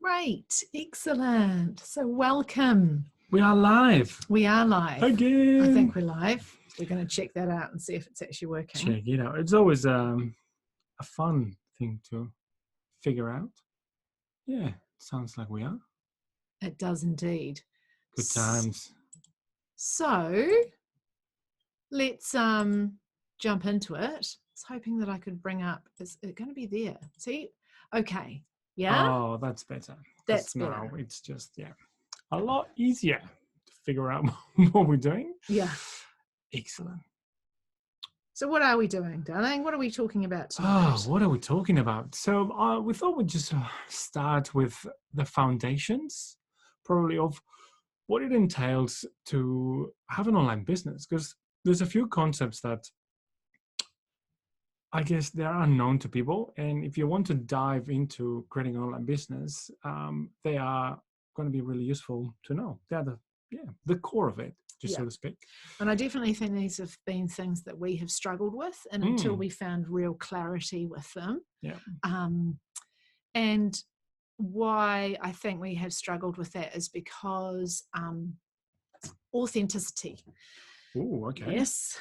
Great, excellent. So welcome. We are live We are live. again. I think we're live. We're going to check that out and see if it's actually working. Check it out. It's always a fun thing to figure out. Yeah, sounds like we are. It does indeed. Good times. So let's jump into it. I was hoping that I could bring up. Is it going to be there? See? Okay. Yeah. Oh, that's better. That's now better. it's just a lot easier to figure out what we're doing. Yeah. Excellent. So what are we doing, darling? What are we talking about tonight? Oh, what are we talking about? So we thought we'd just start with the foundations, probably of what it entails to have an online business, because there's a few concepts that I guess they are unknown to people. And if you want to dive into creating an online business, they are going to be really useful to know. They're the core of it, so to speak. And I definitely think these have been things that we have struggled with, and until we found real clarity with them. Yeah. And why I think we have struggled with that is because authenticity. Oh, okay. Yes.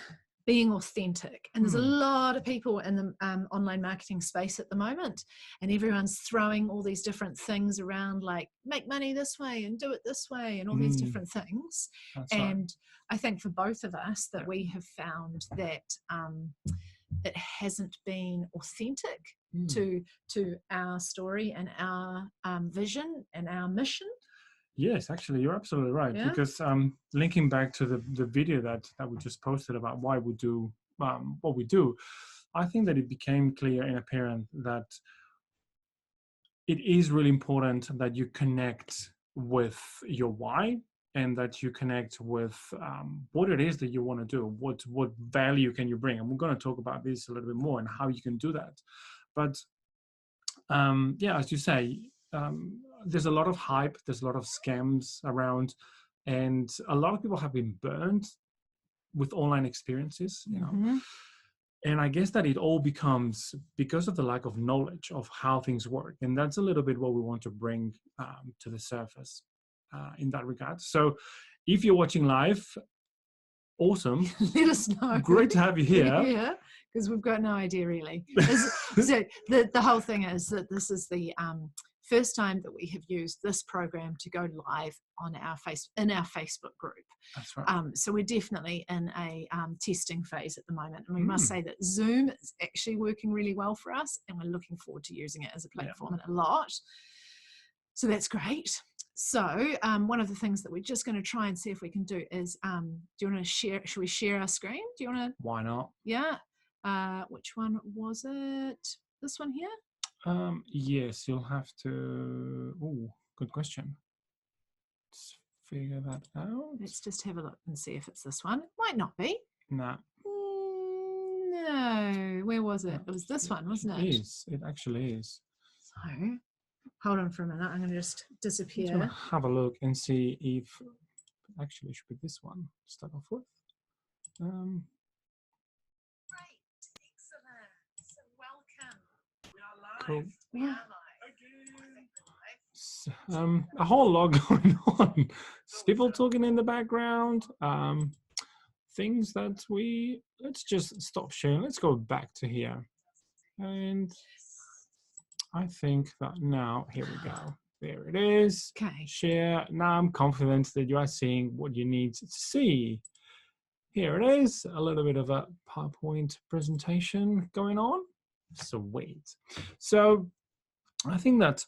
Being authentic. And there's a lot of people in the online marketing space at the moment, and everyone's throwing all these different things around, like make money this way and do it this way and all these different things. That's and right. I think for both of us that we have found that it hasn't been authentic to our story and our vision and our mission. Yes, actually, you're absolutely right. Yeah? Because linking back to the video that we just posted about why we do what we do, I think that it became clear and apparent that it is really important that you connect with your why, and that you connect with what it is that you want to do, what value can you bring. And we're going to talk about this a little bit more and how you can do that. But as you say, there's a lot of hype, there's a lot of scams around, and a lot of people have been burned with online experiences, you know. And I guess that it all becomes because of the lack of knowledge of how things work. And that's a little bit what we want to bring to the surface in that regard. So if you're watching live, awesome. Let us know. Great to have you here. Yeah, because we've got no idea really. So the whole thing is that this is the first time that we have used this program to go live on our Facebook group. That's right. So we're definitely in a testing phase at the moment, and we must say that Zoom is actually working really well for us, and we're looking forward to using it as a platform a lot. So that's great. So one of the things that we're just going to try and see if we can do is, do you want to share? Should we share our screen? Do you want to? Why not? Yeah. Which one was it? This one here? Yes, you'll have to. Oh, good question. Let's figure that out. Let's just have a look and see if it's this one. It might not be. Nah. No. Where was it? It was this one, wasn't it? It is. It actually is. So, hold on for a minute. I'm going to just disappear. I'm just gonna have a look and see if actually it should be this one to start off with. Great, excellent. So welcome. We are live. Cool. We are live. A whole lot going on. People talking in the background. Things that let's just stop sharing. Let's go back to here. And I think that now, here we go. There it is. Okay. Share. Now I'm confident that you are seeing what you need to see. Here it is. A little bit of a PowerPoint presentation going on. Sweet. So I think that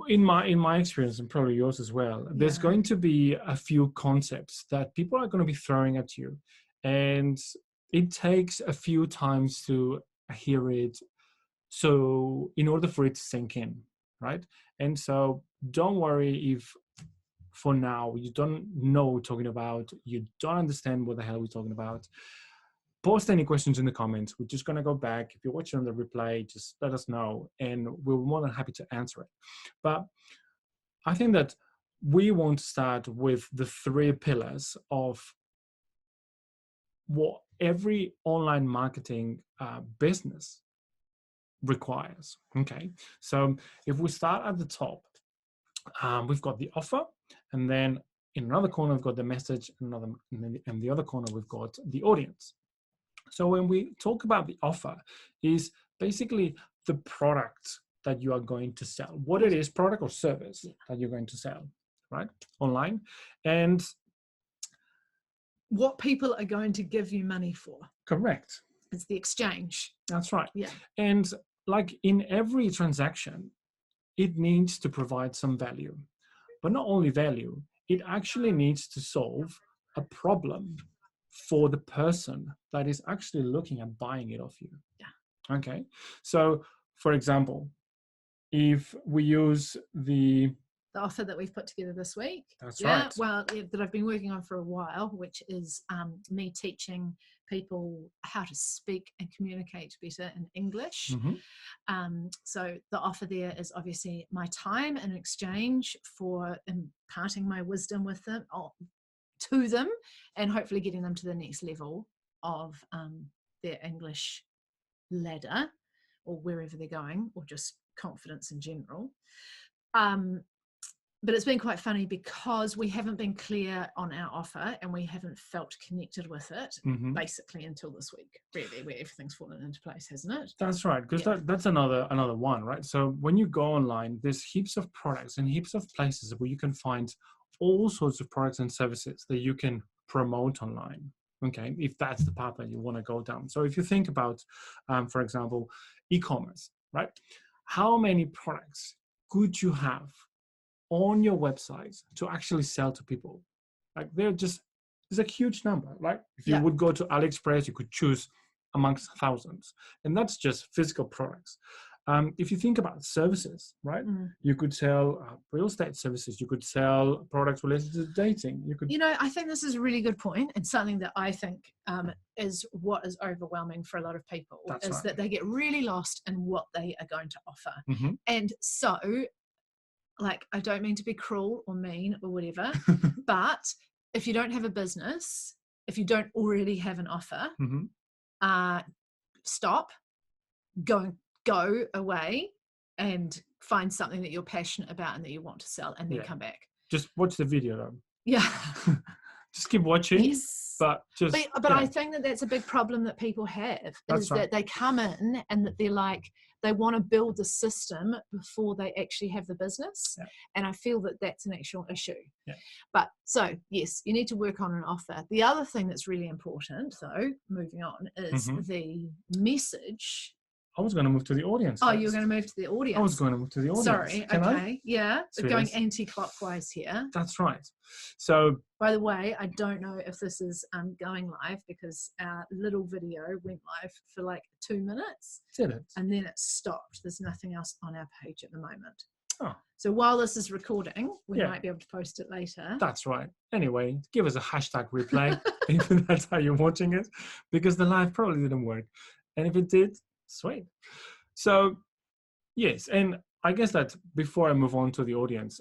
in my experience, and probably yours as well, there's going to be a few concepts that people are going to be throwing at you, and it takes a few times to hear it, so in order for it to sink in, right? And so don't worry if for now you don't know what we're talking about, you don't understand what the hell we're talking about. Post any questions in the comments. We're just going to go back. If you're watching on the replay, just let us know, and we're more than happy to answer it. But I think that we want to start with the 3 pillars of what every online marketing business requires. Okay, so if we start at the top, we've got the offer, and then in another corner we've got the message, and the other corner we've got the audience. So when we talk about the offer, is basically the product that you are going to sell, what it is, product or service that you're going to sell, right, online, and what people are going to give you money for. correct. It's the exchange. That's right. Yeah. And like in every transaction, it needs to provide some value, but not only value, it actually needs to solve a problem for the person that is actually looking at buying it off you. Yeah. Okay. So for example, if we use the offer that we've put together this week. That's right. Well, that I've been working on for a while, which is me teaching people how to speak and communicate better in English. Mm-hmm. So the offer there is obviously my time in exchange for imparting my wisdom with them, to them, and hopefully getting them to the next level of their English ladder, or wherever they're going, or just confidence in general. But it's been quite funny because we haven't been clear on our offer and we haven't felt connected with it basically until this week, really, where everything's fallen into place, hasn't it? That's right, because that's another one, right? So when you go online, there's heaps of products and heaps of places where you can find all sorts of products and services that you can promote online. Okay, if that's the path that you want to go down. So if you think about, for example, e-commerce, right? How many products could you have on your website to actually sell to people? Like there's a huge number, right? If you would go to AliExpress, you could choose amongst thousands, and that's just physical products. If you think about services, right? You could sell real estate services. You could sell products related to dating. You could, I think this is a really good point, and something that I think is what is overwhelming for a lot of people. That's is right. that they get really lost in what they are going to offer. Mm-hmm. And so, like, I don't mean to be cruel or mean or whatever, but if you don't have a business, if you don't already have an offer, stop, go away and find something that you're passionate about and that you want to sell, and then come back. Just watch the video though. Yeah. Just keep watching. Yes. But I think that that's a big problem that people have, is that they come in and that they're like, they want to build the system before they actually have the business. Yeah. And I feel that that's an actual issue. Yeah. But so, yes, you need to work on an offer. The other thing that's really important, though, moving on, is the message. I was going to move to the audience. Oh, you were going to move to the audience. I was going to move to the audience. Sorry. Can okay. I? Yeah. Sweet. Going anti-clockwise here. That's right. So, by the way, I don't know if this is going live, because our little video went live for like 2 minutes. Did it? And then it stopped. There's nothing else on our page at the moment. Oh. So while this is recording, we might be able to post it later. That's right. Anyway, give us a hashtag replay if that's how you're watching it, because the live probably didn't work. And if it did, sweet. So, yes, and I guess that before I move on to the audience,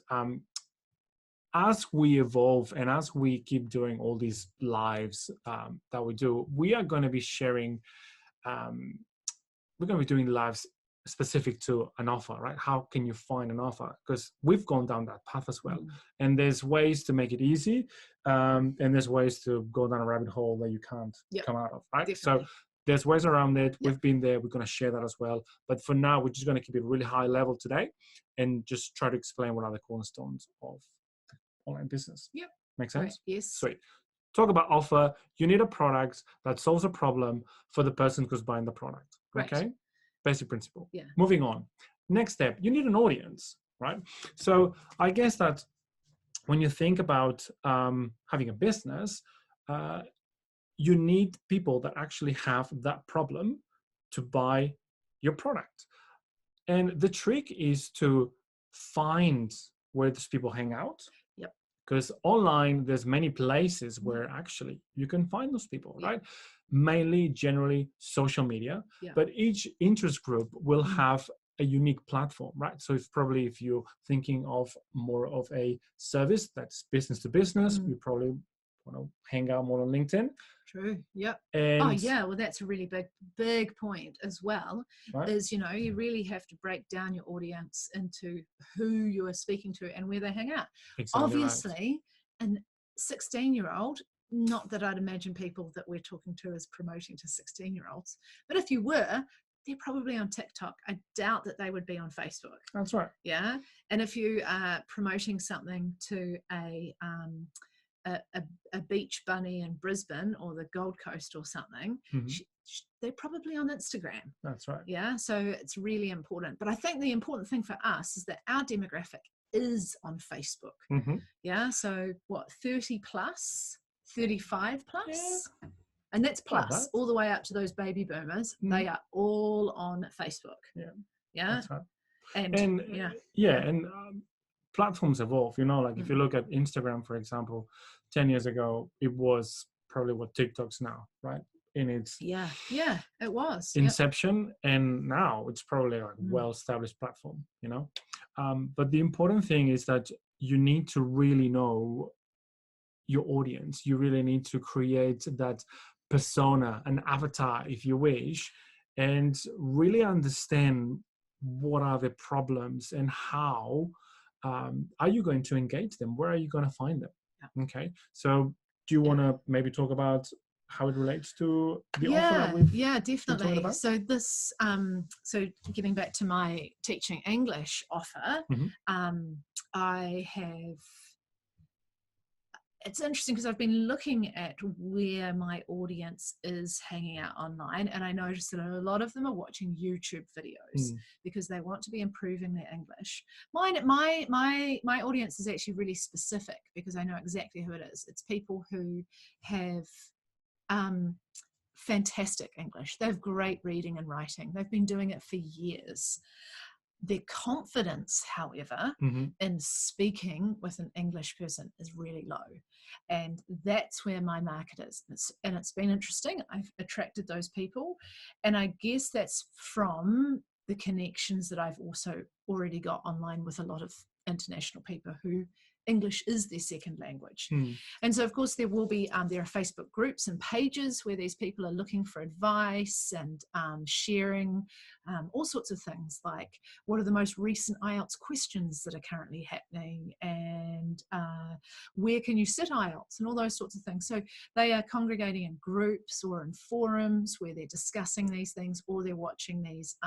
as we evolve and as we keep doing all these lives that we do, we are going to be sharing, we're going to be doing lives specific to an offer, right? How can you find an offer? Because we've gone down that path as well. And there's ways to make it easy, and there's ways to go down a rabbit hole that you can't come out of, right? Definitely. So there's ways around it. We've been there. We're going to share that as well. But for now, we're just going to keep it really high level today and just try to explain what are the cornerstones of online business. Yep. Make sense? Right. Yes. Sweet. Talk about offer. You need a product that solves a problem for the person who's buying the product. Right. Okay? Basic principle. Yeah. Moving on. Next step, you need an audience, right? So I guess that when you think about having a business, you need people that actually have that problem to buy your product. And the trick is to find where these people hang out. Yep. Because online, there's many places where actually you can find those people, right? Mainly, generally, social media. Yeah. But each interest group will have a unique platform, right? So if you're thinking of more of a service that's business to business, you probably want to hang out more on LinkedIn. True. Yep. And Oh yeah. Well, that's a really big point as well. right? Is, you know, you really have to break down your audience into who you are speaking to and where they hang out. Exactly Obviously, an 16-year-old. Not that I'd imagine people that we're talking to as promoting to 16-year-olds, but if you were, they're probably on TikTok. I doubt that they would be on Facebook. That's right. Yeah. And if you are promoting something to a beach bunny in Brisbane or the Gold Coast or something, they're probably on Instagram. That's right. Yeah. So it's really important. But I think the important thing for us is that our demographic is on Facebook. Yeah. So what, 30 plus, 35 plus? Yeah. And that's plus all the way up to those baby boomers. They are all on Facebook. Yeah. Yeah. That's right. And platforms evolve, you know, like if you look at Instagram, for example, 10 years ago, it was probably what TikTok's now, right? In its it was inception. And now it's probably a well-established platform, you know. But the important thing is that you need to really know your audience. You really need to create that persona, an avatar, if you wish, and really understand what are the problems and how are you going to engage them? Where are you going to find them? Yeah. Okay. So do you want to maybe talk about how it relates to the offer that we've definitely. about? So this, so getting back to my teaching English offer, I have, it's interesting because I've been looking at where my audience is hanging out online, and I noticed that a lot of them are watching YouTube videos because they want to be improving their English. My audience is actually really specific because I know exactly who it is. It's people who have fantastic English. They have great reading and writing. They've been doing it for years. Their confidence, however, in speaking with an English person is really low. And that's where my market is. And it's been interesting. I've attracted those people. And I guess that's from the connections that I've also already got online with a lot of international people who English is their second language. And so, of course, there will be, there are Facebook groups and pages where these people are looking for advice and sharing all sorts of things like what are the most recent IELTS questions that are currently happening and where can you sit IELTS and all those sorts of things. So they are congregating in groups or in forums where they're discussing these things, or they're watching these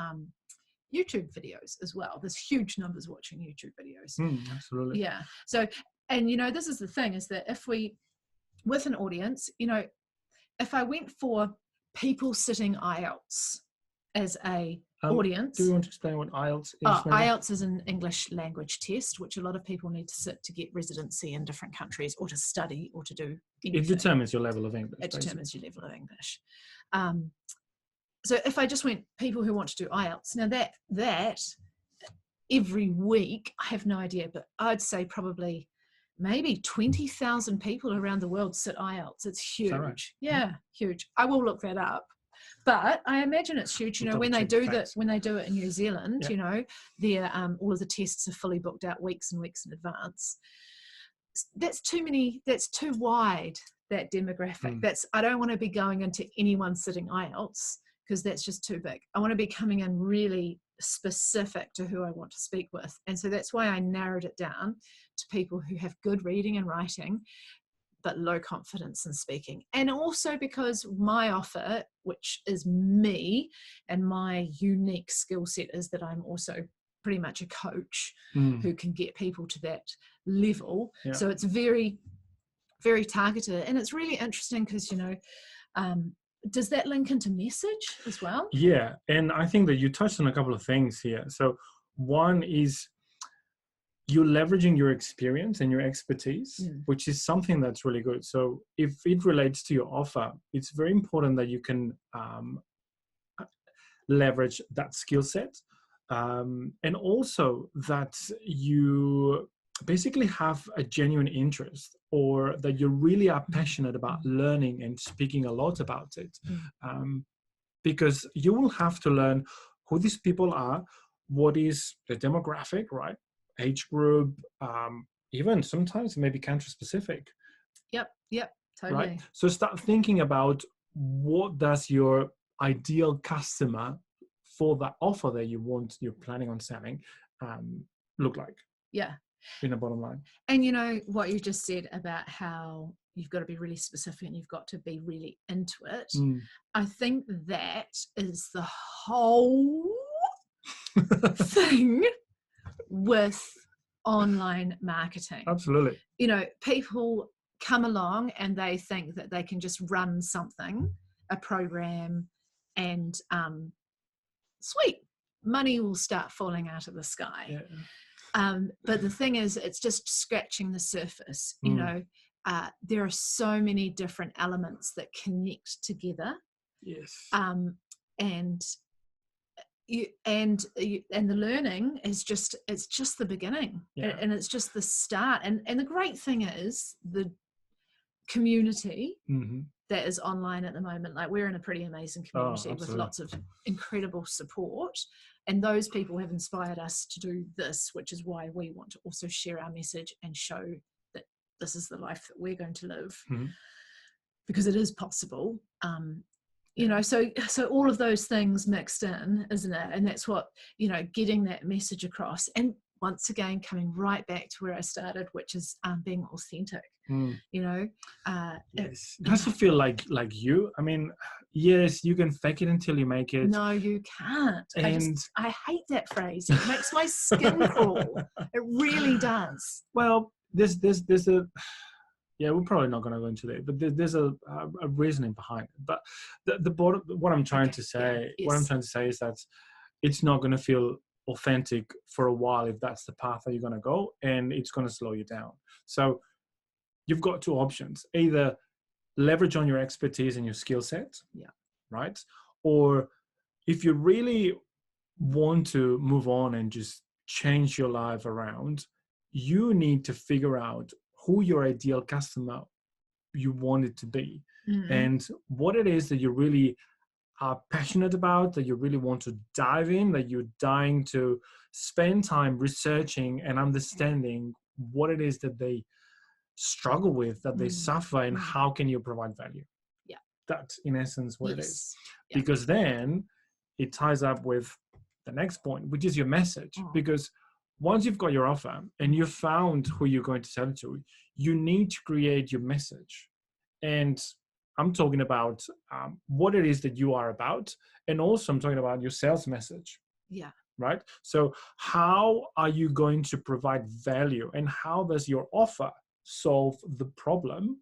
YouTube videos as well. There's huge numbers watching YouTube videos. Absolutely. Yeah. So, and you know, this is the thing, is that if we, with an audience, you know, if I went for people sitting IELTS as a audience. Do you want to explain what IELTS is? IELTS is an English language test, which a lot of people need to sit to get residency in different countries or to study or to do anything. It determines your level of English. It determines your level of English. So if I just went people who want to do IELTS, now that every week, I have no idea, but I'd say probably maybe 20,000 people around the world sit IELTS. It's huge. Right? Yeah, huge. I will look that up. But I imagine it's huge. You know, when they do that, when they do it in New Zealand, you know, their all of the tests are fully booked out weeks and weeks in advance. That's too many. That's too wide. That demographic. I don't want to be going into anyone sitting IELTS, because that's just too big. I want to be coming in really specific to who I want to speak with. And so that's why I narrowed it down to people who have good reading and writing, but low confidence in speaking. And also because my offer, which is me, and my unique skill set is that I'm also pretty much a coach who can get people to that level. Yeah. So it's very, very targeted. And it's really interesting because, you know, does that link into message as well? Yeah, and I think that you touched on a couple of things here. So one is you're leveraging your experience and your expertise, which is something that's really good. So if it relates to your offer, it's very important that you can leverage that skill set, and also that you basically have a genuine interest, or that you really are passionate about learning and speaking a lot about it, because you will have to learn who these people are, what is the demographic, right? Age group, even sometimes maybe country specific. Yep. Totally. right? So start thinking about what does your ideal customer for that offer that you're planning on selling look like Yeah. in a bottom line. And you know what you just said about how you've got to be really specific and you've got to be really into it. I think that is the whole thing with online marketing. Absolutely. You know, people come along and they think that they can just run something, a program, and sweet, money will start falling out of the sky. Yeah. But the thing is, it's just scratching the surface. You know, there are so many different elements that connect together. Yes. And the learning is just, it's just the beginning. Yeah. And it's just the start. And the great thing is the community that is online at the moment. Like, we're in a pretty amazing community with lots of incredible support, and those people have inspired us to do this, which is why we want to also share our message and show that this is the life that we're going to live, because it is possible. You know, so all of those things mixed in, isn't it? And that's what, you know, getting that message across. And once again, coming right back to where I started, which is being authentic. You know, yes. It has to feel like you. I mean, yes, you can fake it until you make it. No, you can't. And I hate that phrase. It makes my skin crawl. It really does. Well, there's a, yeah, we're probably not going to go into that, but there's a reasoning behind it. But the bottom, what I'm trying to say, what I'm trying to say is that it's not going to feel authentic for a while if that's the path that you're going to go, and it's going to slow you down. So you've got two options: either leverage on your expertise and your skill set, right? Or if you really want to move on and just change your life around, you need to figure out who your ideal customer you want it to be, and what it is that you really are passionate about, that you really want to dive in, that you're dying to spend time researching and understanding what it is that they struggle with, that they suffer, and how can you provide value. That's in essence what it is. Because then it ties up with the next point, which is your message. Because once you've got your offer and you've found who you're going to sell it to, you need to create your message. And I'm talking about what it is that you are about, and also I'm talking about your sales message. Right? So how are you going to provide value, and how does your offer solve the problem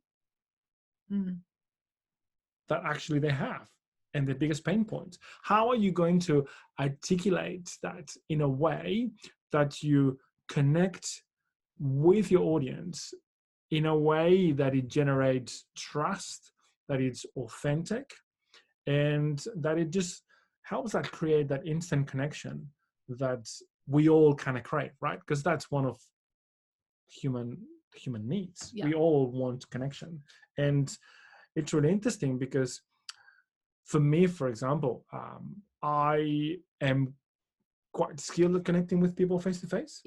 that actually they have and the biggest pain points? How are you going to articulate that in a way that you connect with your audience in a way that it generates trust, that it's authentic, and that it just helps that create that instant connection that we all kind of crave, right? Because that's one of human needs. We all want connection. And it's really interesting because for me, for example, I am quite skilled at connecting with people face to face.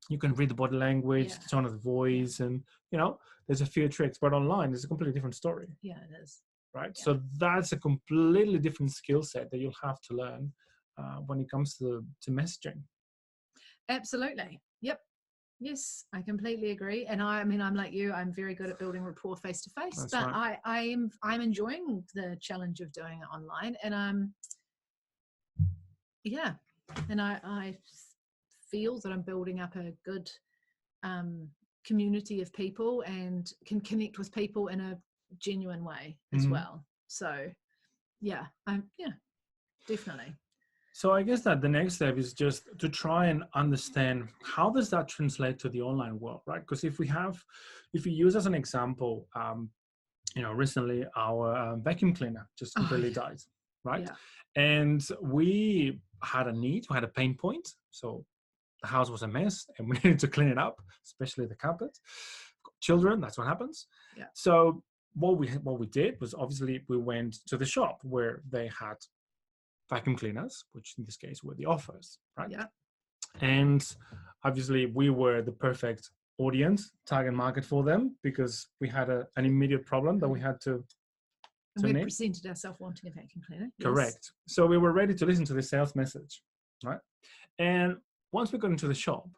You can read the body language, the tone of the voice, and you know, there's a few tricks, but online it's a completely different story. It is. Right? So that's a completely different skill set that you'll have to learn when it comes to messaging. Absolutely. Yep. Yes, I completely agree. And I mean, I'm like you, I'm very good at building rapport face to face, but right. I'm enjoying the challenge of doing it online. And I feel that I'm building up a good community of people and can connect with people in a genuine way as well. So definitely. So I guess that the next step is just to try and understand how does that translate to the online world, right? Because if we use as an example, recently our vacuum cleaner just completely died, right? And we had a need, we had a pain point. So the house was a mess and we needed to clean it up, especially the carpet. Children, that's what happens. So what we did was, obviously we went to the shop where they had vacuum cleaners, which in this case were the offers, right? And obviously we were the perfect audience, target market for them, because we had an immediate problem that we had to And we meet. presented ourselves wanting a vacuum cleaner. Yes. Correct. So we were ready to listen to the sales message, right? And once we got into the shop,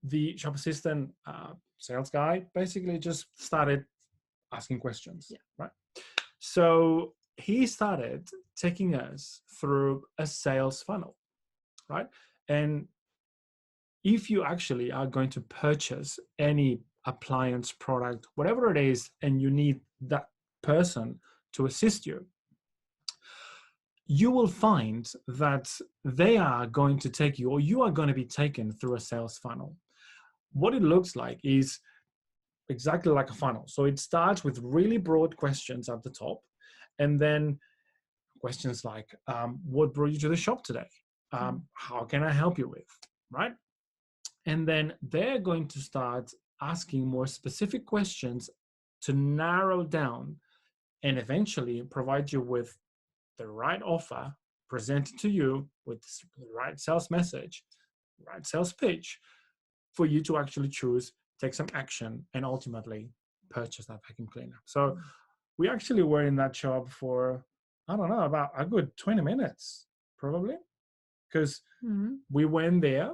the shop assistant sales guy basically just started asking questions, right? So he started taking us through a sales funnel, right? And if you actually are going to purchase any appliance product, whatever it is, and you need that person to assist you, you will find that they are going to take you, or you are going to be taken through a sales funnel. What it looks like is exactly like a funnel. So it starts with really broad questions at the top, and then questions like, what brought you to the shop today? How can I help you with, right? And then they're going to start asking more specific questions to narrow down and eventually provide you with the right offer presented to you with the right sales message, right sales pitch, for you to actually choose, take some action, and ultimately purchase that vacuum cleaner. So we actually were in that shop for, I don't know, about a good 20 minutes, probably, because we went there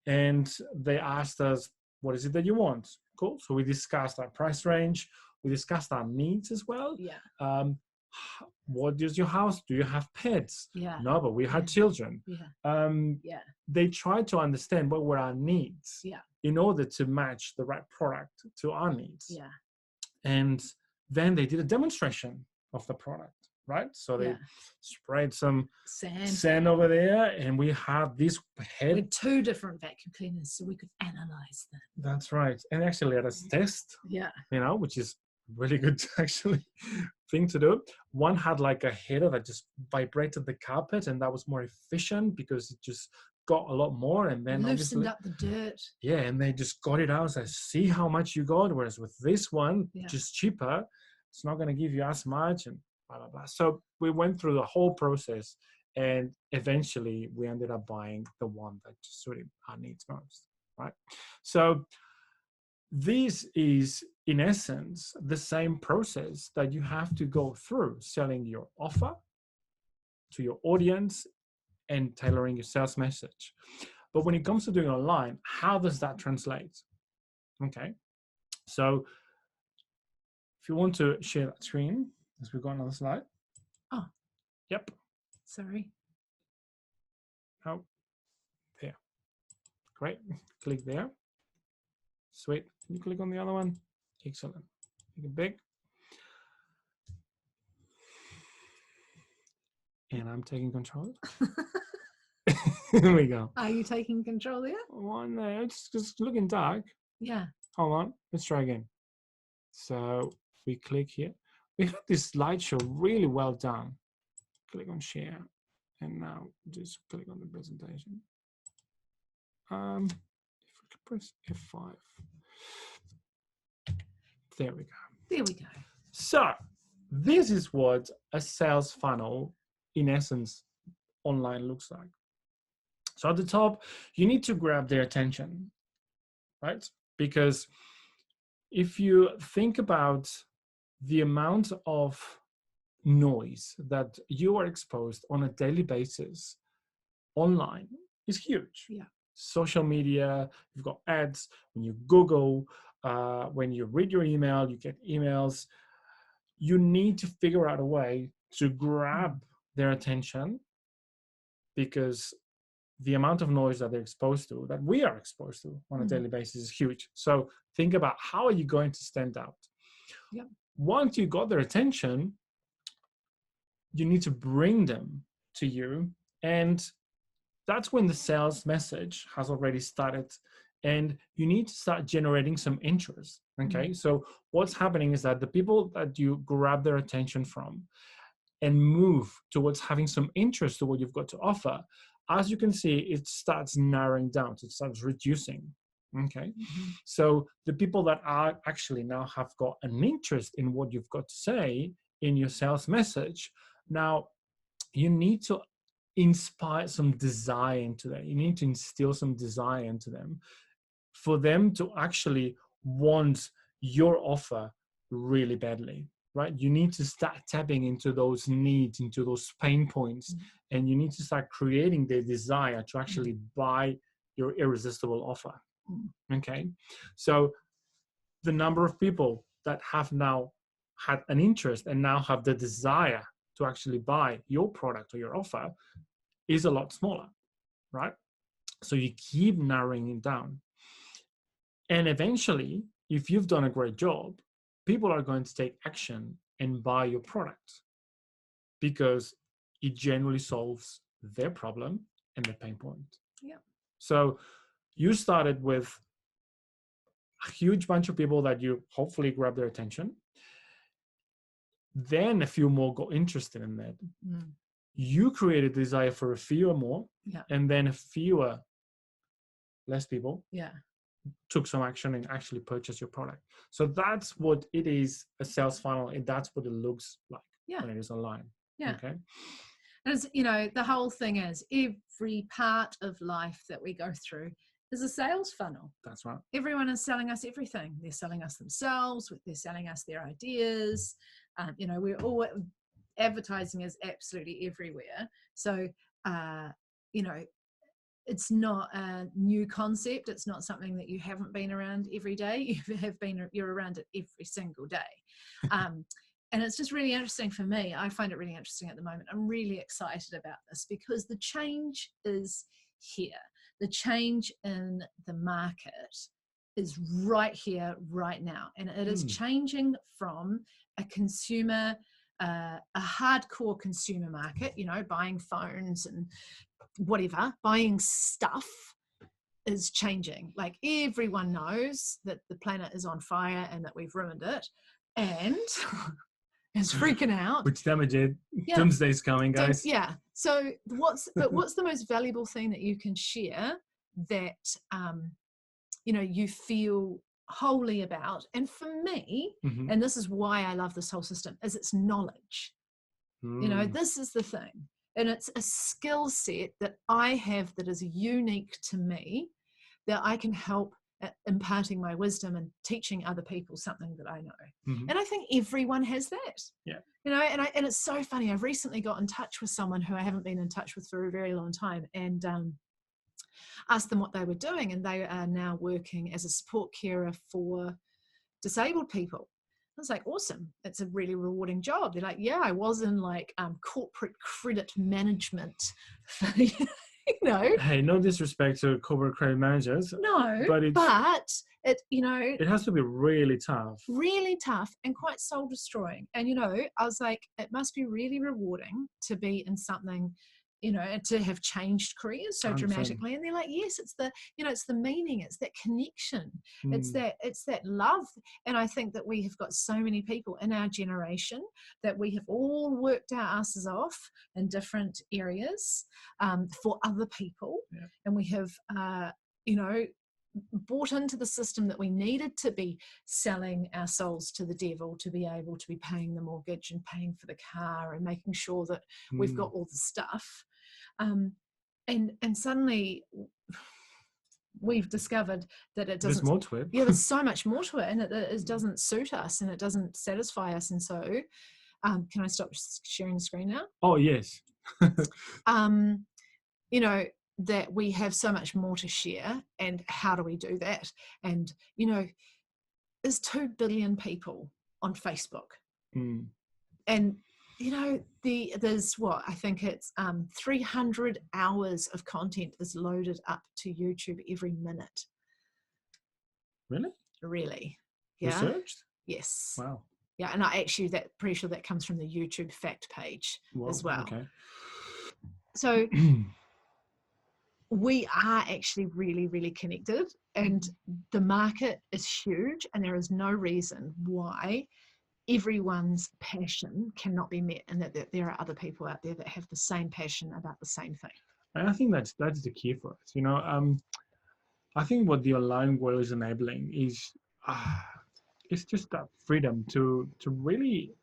and they asked us, what is it that you want? Cool. So we discussed our price range. We discussed our needs as well. Yeah. What is your house? Do you have pets? Yeah. No, but we had children. Yeah. They tried to understand what were our needs in order to match the right product to our needs. Yeah. And then they did a demonstration of the product, right? So they sprayed some sand over there, and we have this head with 2 different vacuum cleaners so we could analyze them. That's right. And actually let us test, which is really good actually thing to do. One had like a header that just vibrated the carpet, and that was more efficient because it just got a lot more, and then loosened up the dirt. Yeah, and they just got it out. So see how much you got. Whereas with this one, just cheaper, it's not going to give you as much, and blah blah blah. So we went through the whole process, and eventually we ended up buying the one that just suited our needs most, right? So this is, in essence, the same process that you have to go through selling your offer to your audience and tailoring your sales message. But when it comes to doing online, how does that translate? Okay, so if you want to share that screen, as we've got another slide. Oh, yep. Sorry. Oh, there. Great. Click there. Sweet. Can you click on the other one? Excellent. Make it big. And I'm taking control. Here we go. Are you taking control there? One there. It's just looking dark. Yeah. Hold on. Let's try again. So we click here. We have this slideshow really well done. Click on share. And now just click on the presentation. If I could press F5. There we go. There we go. So this is what a sales funnel, in essence, online looks like. So at the top, you need to grab their attention, right? Because if you think about the amount of noise that you are exposed on a daily basis online is huge. Yeah. Social media, you've got ads, when you Google, when you read your email, you get emails. You need to figure out a way to grab their attention, because the amount of noise that they're exposed to, that we are exposed to on a daily basis, is huge. So think about, how are you going to stand out? Yep. Once you got their attention, you need to bring them to you, and that's when the sales message has already started, and you need to start generating some interest. Okay, so what's happening is that the people that you grab their attention from and move towards having some interest to what you've got to offer, as you can see, it starts narrowing down, it starts reducing. Okay, so the people that are actually now have got an interest in what you've got to say in your sales message, now you need to inspire some desire into them. You need to instill some desire into them. for them to actually want your offer really badly, right? You need to start tapping into those needs, into those pain points, and you need to start creating the desire to actually buy your irresistible offer. Okay, so the number of people that have now had an interest and now have the desire to actually buy your product or your offer is a lot smaller, right? So you keep narrowing it down. And eventually, if you've done a great job, people are going to take action and buy your product because it generally solves their problem and their pain point. Yeah. So you started with a huge bunch of people that you hopefully grab their attention. Then a few more got interested in that. You created desire for a few more, and then a fewer, less people took some action and actually purchased your product. So that's what it is, a sales funnel, and that's what it looks like when it is online. Okay. And it's, you know, the whole thing is every part of life that we go through is a sales funnel. That's right. Everyone is selling us everything. They're selling us themselves. They're selling us their ideas. You know, we're all, advertising is absolutely everywhere. So, you know, it's not a new concept. It's not something that you haven't been around every day. You're around it every single day. And it's just really interesting for me. I find it really interesting at the moment. I'm really excited about this because the change is here. The change in the market is right here, right now. And it is changing from a consumer, a hardcore consumer market, you know, buying phones and whatever, buying stuff is changing. Like everyone knows that the planet is on fire and that we've ruined it. And is freaking out. Which damage it. Doomsday's coming, guys. So what's the most valuable thing that you can share that you know, you feel wholly about? And for me, and this is why I love this whole system, is it's knowledge. You know, this is the thing. And it's a skill set that I have that is unique to me, that I can help imparting my wisdom and teaching other people something that I know. And I think everyone has that. You know, and it's so funny. I've recently got in touch with someone who I haven't been in touch with for a very long time, and asked them what they were doing, and they are now working as a support carer for disabled people. I was like, awesome. It's a really rewarding job. They're like, yeah, I was in like corporate credit management for, you know. Hey, no disrespect to corporate credit managers. No, but it, you know, it has to be really tough and quite soul destroying. And, you know, I was like, it must be really rewarding to be in something, you know, to have changed careers so dramatically. And they're like, yes, it's the, you know, it's the meaning, it's that connection, it's that love. And I think that we have got so many people in our generation that we have all worked our asses off in different areas for other people. And we have, you know, bought into the system that we needed to be selling our souls to the devil to be able to be paying the mortgage and paying for the car and making sure that we've got all the stuff. And suddenly we've discovered that it doesn't. There's more to it. Yeah, there's so much more to it, and it doesn't suit us and it doesn't satisfy us. And so, can I stop sharing the screen now? Oh, yes. You know, that we have so much more to share, and how do we do that? And, you know, there's 2 billion people on Facebook. And, you know, there's what, I think it's 300 hours of content is loaded up to YouTube every minute. Really? Yeah. Researched? Yes. Wow. Yeah, and I actually pretty sure that comes from the YouTube fact page as well. Okay. So we are actually really, really connected, and the market is huge, and there is no reason why everyone's passion cannot be met, and that there are other people out there that have the same passion about the same thing. And I think that's the key for us. You know, I think what the online world is enabling is it's just that freedom to really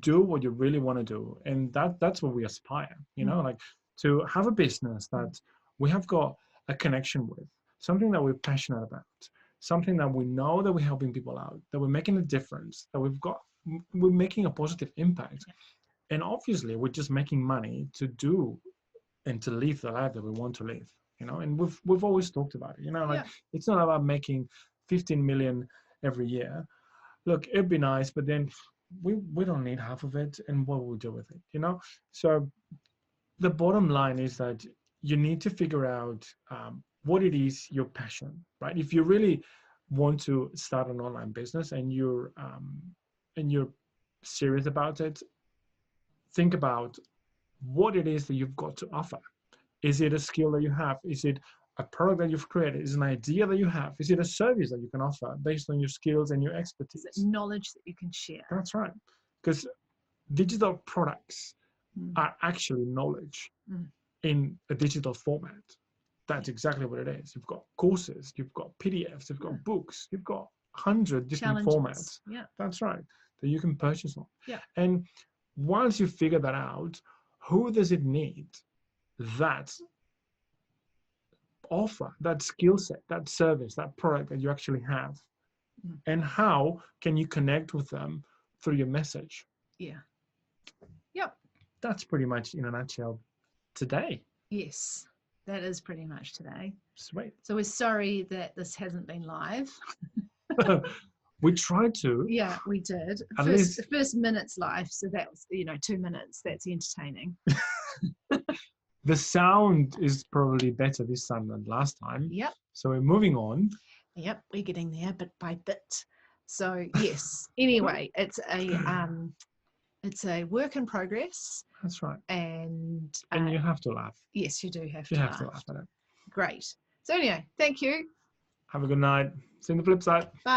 do what you really want to do, and that's what we aspire. You know, like to have a business that we have got a connection with, something that we're passionate about, something that we know that we're helping people out, that we're making a difference, that we're making a positive impact. And obviously we're just making money to do and to live the life that we want to live, and we've always talked about it, like it's not about making 15 million every year. Look, it'd be nice, but then we don't need half of it, and what will we do with it, So the bottom line is that you need to figure out what it is your passion, right? If you really want to start an online business and you're serious about it, think about what it is that you've got to offer. Is it a skill that you have? Is it a product that you've created? Is it an idea that you have? Is it a service that you can offer based on your skills and your expertise? Is it knowledge that you can share? That's right. Because digital products are actually knowledge in a digital format. That's exactly what it is. You've got courses, you've got PDFs, you've got books, you've got 100 different formats. Yeah. That's right. That you can purchase on. Yeah. And once you figure that out, who does it need that offer, that skill set, that service, that product that you actually have? And how can you connect with them through your message? Yeah. Yep. That's pretty much in a nutshell today. Yes, that is pretty much today. Sweet. So we're sorry that this hasn't been live. We tried to. Yeah, we did. The first minute's live, so that was 2 minutes. That's entertaining. The sound is probably better this time than last time. Yep. So we're moving on. Yep, we're getting there bit by bit. So yes. Anyway, it's a work in progress. That's right. And you have to laugh. Yes, you do have to. You have to laugh at it. Great. So anyway, thank you. Have a good night. See you on the flip side. Bye.